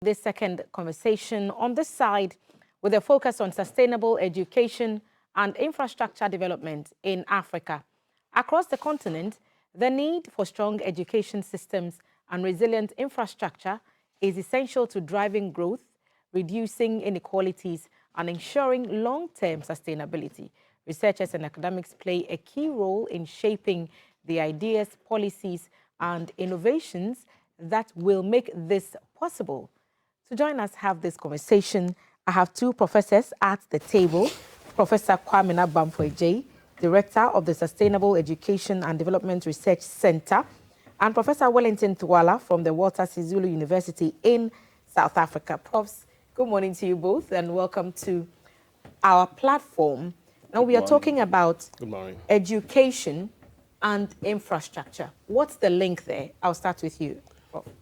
This second conversation on this side with a focus on sustainable education and infrastructure development in Africa. Across the continent, the need for strong education systems and resilient infrastructure is essential to driving growth, reducing inequalities, and ensuring long-term sustainability. Researchers and academics play a key role in shaping the ideas, policies, and innovations that will make this possible. To join us have this conversation, I have two professors at the table. Professor Kwamina Bamfoe, Director of the Sustainable Education and Development Research Center, and Professor Wellington Twala from the Walter Sisulu University in South Africa. Profs, good morning to you both and welcome to our platform. Now we are talking about education and infrastructure. What's the link there? I'll start with you.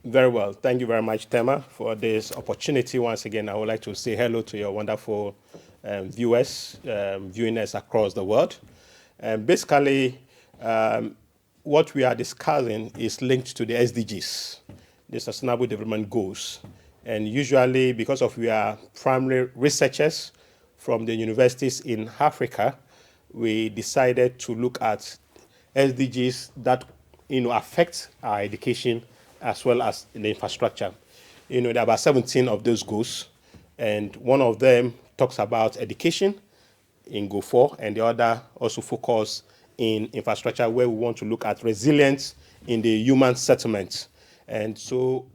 Very well. Thank you very much, Tema, for this opportunity. Once again, I would like to say hello to your wonderful viewers, viewing us across the world. Basically, what we are discussing is linked to the SDGs, the Sustainable Development Goals. And usually, because of we are primary researchers from the universities in Africa, we decided to look at SDGs that affect our education as well as the infrastructure. There are about 17 of those goals, and one of them talks about education in Goal 4, and the other also focus in infrastructure, where we want to look at resilience in the human settlement. And so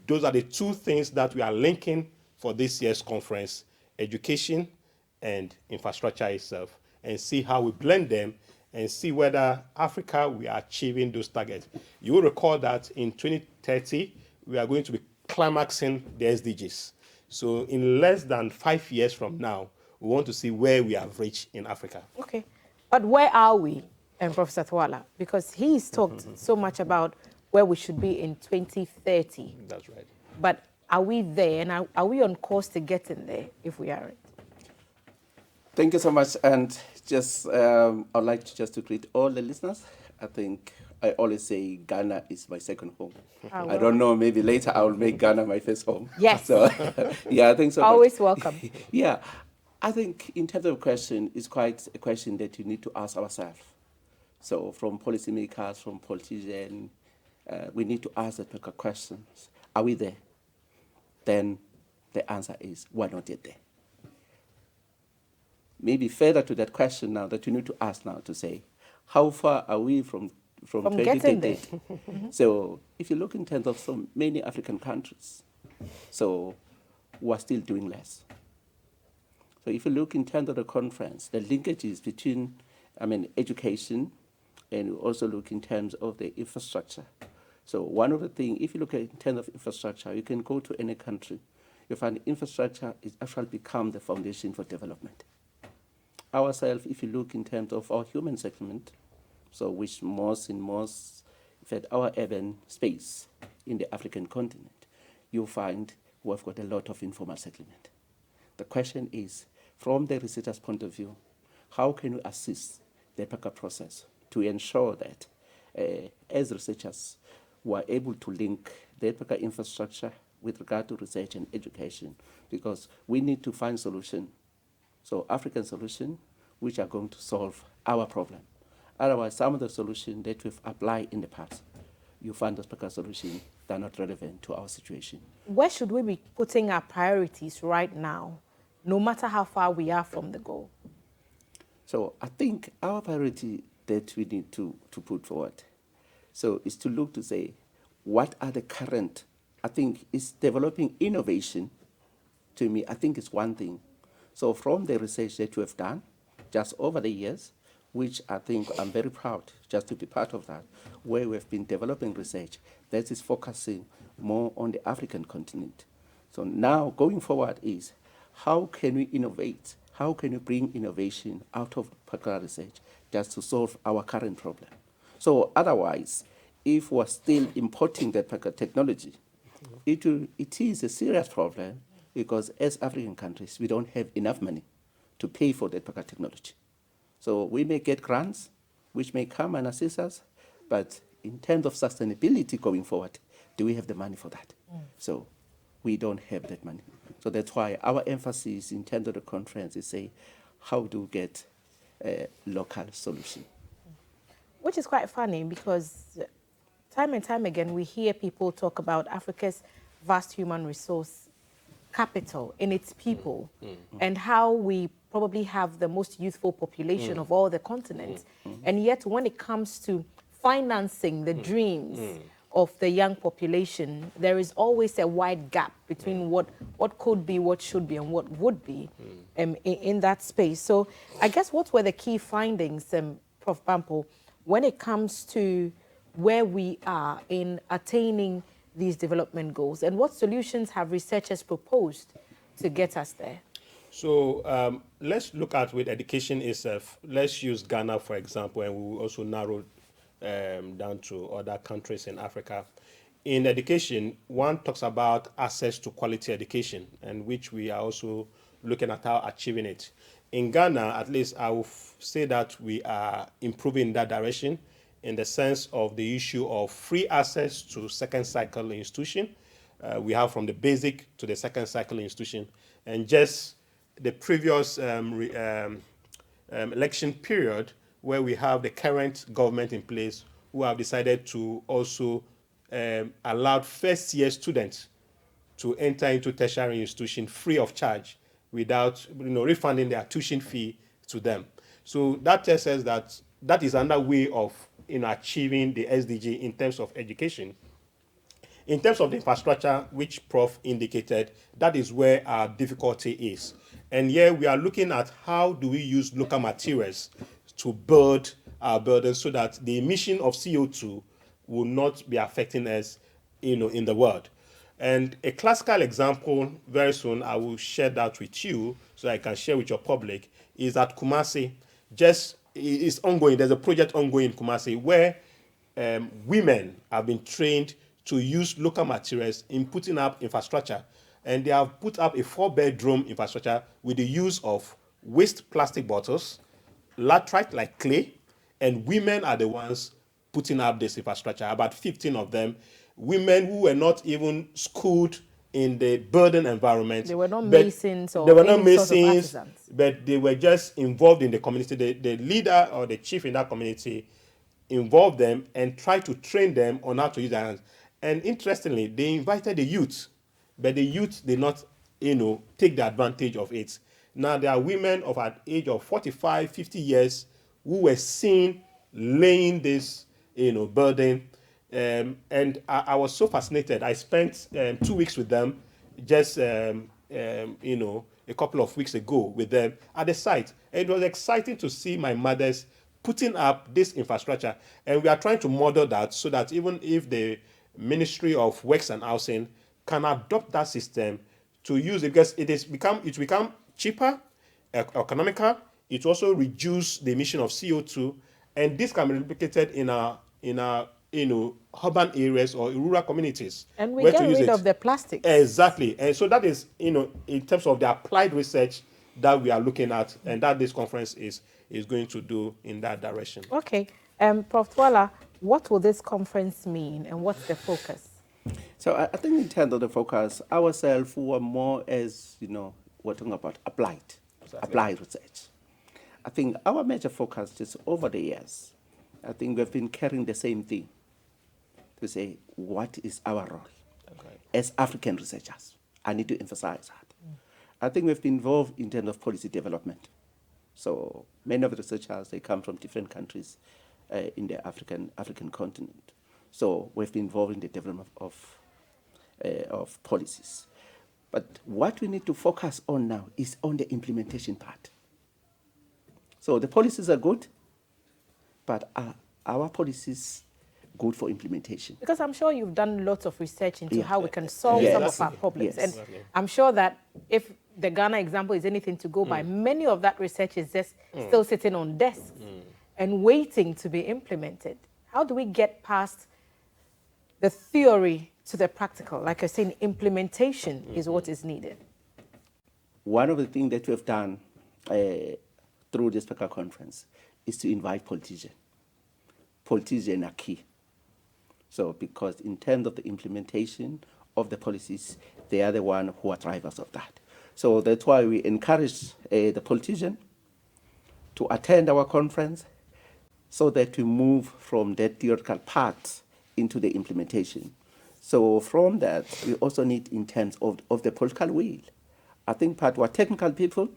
those are the two things that we are linking for this year's conference, education and infrastructure itself, and see how we blend them and see whether Africa, we are achieving those targets. You will recall that in 2030, we are going to be climaxing the SDGs. So in less than 5 years from now, we want to see where we have reached in Africa. Okay, but where are we, Professor Twala? Because he's talked so much about where we should be in 2030. That's right. But are we there, and are we on course to get in there if we aren't? Thank you so much, and I'd like to greet all the listeners. I think I always say Ghana is my second home. Oh, well. I don't know, maybe later I will make Ghana my first home. Yes. So, yeah, I think so. Always welcome. Yeah, I think in terms of question, it's quite a question that you need to ask ourselves. So from policymakers, from politicians, we need to ask the questions. Are we there? Then the answer is, we're not yet there. Maybe further to that question now that you need to ask now to say, how far are we from 2030? So if you look in terms of so many African countries, so we're still doing less. So if you look in terms of the conference, the linkages between, education, and you also look in terms of the infrastructure. So one of the things, if you look at in terms of infrastructure, you can go to any country, you find infrastructure is actually become the foundation for development. Ourselves, if you look in terms of our human settlement, so which in our urban space in the African continent, you'll find we've got a lot of informal settlement. The question is, from the researcher's point of view, how can we assist the EPACA process to ensure that as researchers, we're able to link the EPACA infrastructure with regard to research and education, because we need to find solutions. So African solutions which are going to solve our problem. Otherwise, some of the solutions that we've applied in the past, you find those particular solutions that are not relevant to our situation. Where should we be putting our priorities right now, no matter how far we are from the goal? So I think our priority that we need to put forward, so is to look to say, what are the current, I think is developing innovation, to me, I think is one thing. So from the research that we have done just over the years, which I think I'm very proud just to be part of that, where we've been developing research that is focusing more on the African continent. So now going forward is, how can we innovate? How can we bring innovation out of particular research just to solve our current problem? So otherwise, if we're still importing that particular technology, it is a serious problem, because as African countries, we don't have enough money to pay for that particular technology. So we may get grants, which may come and assist us, but in terms of sustainability going forward, do we have the money for that? So we don't have that money. So that's why our emphasis in terms of the conference is say, how do we get a local solution? Which is quite funny because time and time again we hear people talk about Africa's vast human resource capital in its people and how we probably have the most youthful population of all the continents. And yet when it comes to financing the dreams of the young population, there is always a wide gap between what could be, what should be, and what would be in that space. So I guess what were the key findings, Prof. Bampo, when it comes to where we are in attaining these development goals, and what solutions have researchers proposed to get us there? So let's look at with education itself. Let's use Ghana, for example, and we will also narrow down to other countries in Africa. In education, one talks about access to quality education, and which we are also looking at how achieving it. In Ghana, at least I will say that we are improving in that direction in the sense of the issue of free access to second cycle institution. We have from the basic to the second cycle institution. And just the previous election period, where we have the current government in place who have decided to also allow first-year students to enter into tertiary institution free of charge without refunding their tuition fee to them. So that tells us that that is another way of achieving the SDG in terms of education. In terms of the infrastructure, which Prof indicated, that is where our difficulty is. And here we are looking at how do we use local materials to build our buildings so that the emission of CO2 will not be affecting us in the world. And a classical example, very soon I will share that with you so I can share with your public, is at Kumasi. It's ongoing. There's a project ongoing in Kumasi where women have been trained to use local materials in putting up infrastructure. And they have put up a 4-bedroom infrastructure with the use of waste plastic bottles, laterite like clay, and women are the ones putting up this infrastructure, about 15 of them. Women who were not even schooled in the building environment. They were not masons or they were not any sort of masons, artisans. but they were just involved in the community. The leader or the chief in that community involved them and tried to train them on how to use their hands. And interestingly, they invited the youth, but the youth did not, take the advantage of it. Now there are women of an age of 45, 50 years who were seen laying this, burden. And I was so fascinated. I spent 2 weeks with them, just a couple of weeks ago with them at the site. And it was exciting to see my mothers putting up this infrastructure. And we are trying to model that so that even if the Ministry of Works and Housing can adopt that system to use it, because it's become cheaper, economical. It also reduce the emission of CO2, and this can be replicated in our urban areas or rural communities. And we get rid of the plastics. Exactly. And so that is, in terms of the applied research that we are looking at, and that this conference is going to do in that direction. Okay. Prof. Twala, what will this conference mean and what's the focus? So I think in terms of the focus, ourselves were more as, we're talking about applied research. I think our major focus is over the years. I think we've been carrying the same thing to say, what is our role as African researchers? I need to emphasize that. I think we've been involved in terms of policy development. So many of the researchers, they come from different countries in the African continent. So we've been involved in the development of policies. But what we need to focus on now is on the implementation part. So the policies are good, but are our policies good for implementation? Because I'm sure you've done lots of research into Yeah. how we can solve Yes. some of our problems. Yes. And I'm sure that if the Ghana example is anything to go by, many of that research is just still sitting on desks and waiting to be implemented. How do we get past the theory to the practical? Like you're saying, implementation is what is needed. One of the things that we have done through this PECA conference is to invite politicians. Politicians are key. So because in terms of the implementation of the policies, they are the one who are drivers of that. So that's why we encourage the politician to attend our conference so that we move from that theoretical part into the implementation. So from that, we also need in terms of the political will. I think part were technical people,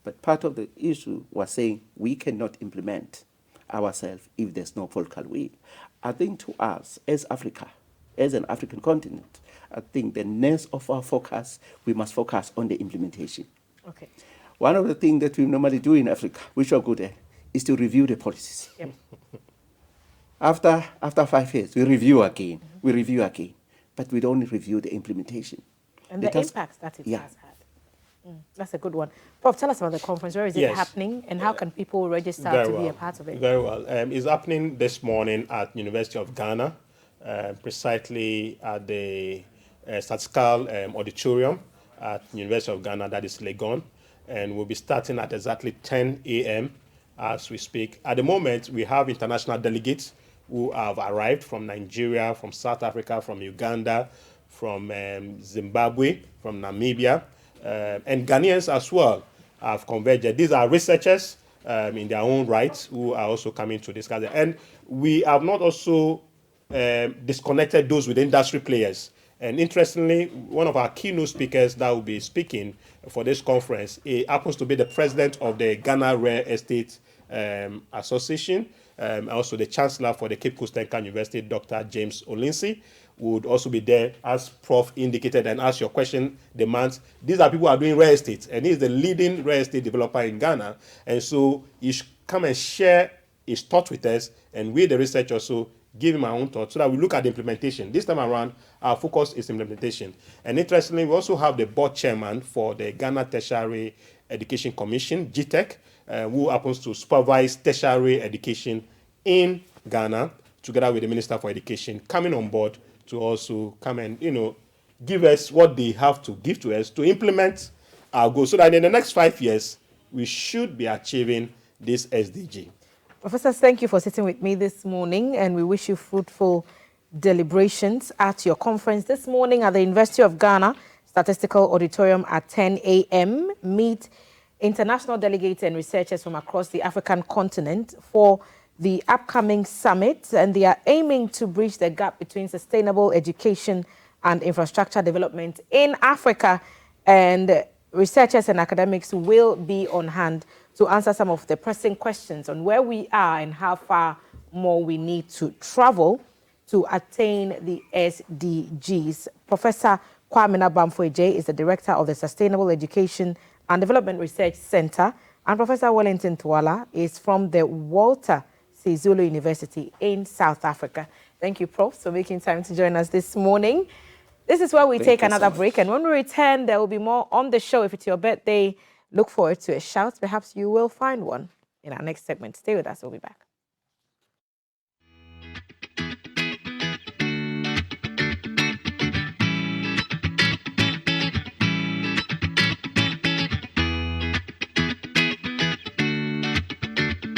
but part of the issue was saying we cannot implement ourselves if there's no political will. I think to us, as Africa, as an African continent, I think the next of our focus, we must focus on the implementation. Okay. One of the things that we normally do in Africa, which are good at, is to review the policies. Yep. After 5 years, we review again, but we don't review the implementation. And the impacts that it has had. That's a good one. Prof, tell us about the conference. Where is it happening, and how can people register to be a part of it? Very well. It's happening this morning at University of Ghana, precisely at the Statistical Auditorium at University of Ghana, that is Legon. And we'll be starting at exactly 10 a.m. as we speak. At the moment, we have international delegates who have arrived from Nigeria, from South Africa, from Uganda, from Zimbabwe, from Namibia, and Ghanaians as well have converged. These are researchers in their own right who are also coming to discuss it. And we have not also disconnected those with industry players. And interestingly, one of our keynote speakers that will be speaking for this conference happens to be the president of the Ghana Real Estate Association, also the chancellor for the Cape Coast Technical University, Dr. James Olinsi, would also be there, as Prof indicated, and as your question demands. These are people who are doing real estate, and he's the leading real estate developer in Ghana. And so he should come and share his thoughts with us, and we, the research, also give him our own thoughts so that we look at the implementation. This time around, our focus is implementation. And interestingly, we also have the board chairman for the Ghana Tertiary Education Commission, GTEC, who happens to supervise tertiary education in Ghana, together with the Minister for Education, coming on board to also come and, give us what they have to give to us to implement our goals, so that in the next 5 years, we should be achieving this SDG. Professors, thank you for sitting with me this morning, and we wish you fruitful deliberations at your conference this morning at the University of Ghana Statistical Auditorium at 10 a.m. Meet international delegates and researchers from across the African continent for the upcoming summit, and they are aiming to bridge the gap between sustainable education and infrastructure development in Africa. And researchers and academics will be on hand to answer some of the pressing questions on where we are and how far more we need to travel to attain the SDGs. Professor Kwamina Bamfoeje is the director of the Sustainable Education and Development Research Center, and Professor Wellington Tuala is from the Walter Sisulu University in South Africa. Thank you, Prof, for making time to join us this morning. This is where we take another break, and when we return, there will be more on the show. If it's your birthday, look forward to a shout. Perhaps you will find one in our next segment. Stay with us. We'll be back.